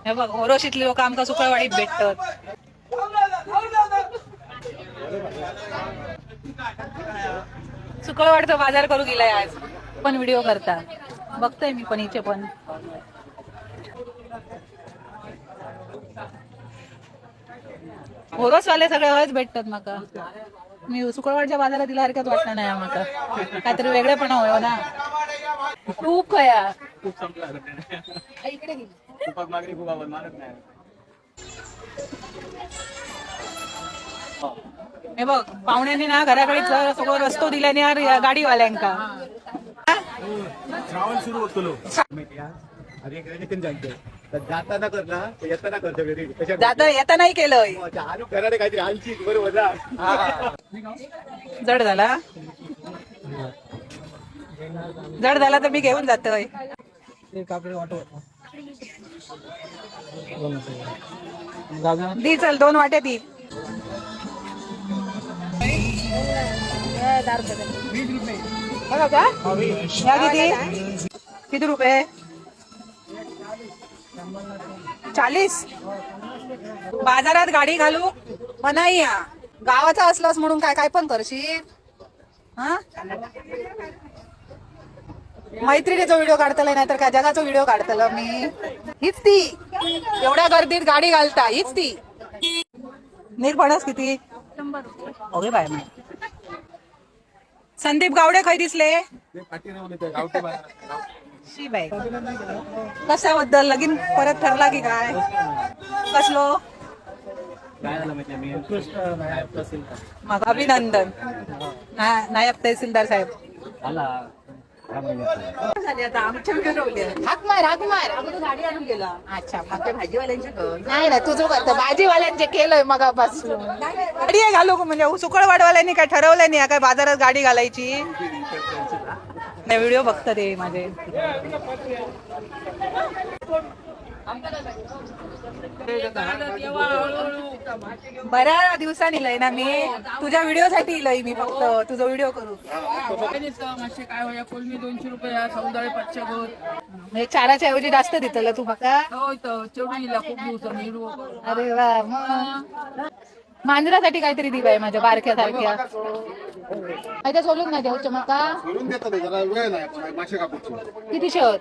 हे बघ ओरोशीतली लोक आमका सुकळवाडीत भेटतात. सुकळवाडचा बाजार करू गेलाय आज पण व्हिडिओ करता बघतोय मी पण इथे पण. ओरोसवाले सगळे हळूच भेटतात माका. मी सुकळवाडच्या बाजारात दिला हरकत वाटणार नाही माका. काहीतरी वेगळेपणा होय ना. तूप खया इकडे गेली. हे बघ पाहुण्यांनी ना घराकडे सगळं रस्तो दिल्याने यार गाडीवाल्यांका. श्रावण सुरू होतो जाताना कर ना येताना कर. जाता येता नाही केलंय. काहीतरी आणखी बरोबर जड झाला. जड झाला तर मी घेऊन जातोय. दी चल 2 वाट्या दी. बघा का या किती किती रुपये 40. बाजारात गाडी घालू मनाई या गावाचा असलास म्हणून काय काय पण करशील. हा मैत्रिणीचा व्हिडिओ काढतला नाही तर काय जगाचा व्हिडिओ काढतला मी. हीच ती एवढ्या गर्दीत गाडी घालता हीच ती. निर्भणच किती 100 रुपये. Okay bye. संदीप गावडे खय दिसले. शी बाई कशाबद्दल लगीन परत ठरला की काय कसलो. मग अभिनंदन नायब तहसीलदार साहेब. हाक मार गाडी आणून गेला. अच्छा मग भाजीवाल्यांचे नाही ना तुझं करतं भाजीवाल्यांचे केलंय मगापासून. गाडी घालू म्हणजे सुकळवाडवाल्यांनी काय ठरवलं नाही काय बाजारात गाडी घालायची. नाही व्हिडिओ बघतात ते माझे. बऱ्या दिवसांनी लय ना मी तुझ्या व्हिडिओ साठी लय मी फक्त तुझा व्हिडिओ करू. काय होया कोलमी 200 रुपये सौंदळे 500 म्हणजे 4च्या ऐवजी जास्त देतलं तू बघा. अरे वा मग मांजरासाठी काहीतरी दी बाई माझ्या बारक्या सारख्या. माझ्या सोलून नाही देऊ चमका किती शहर.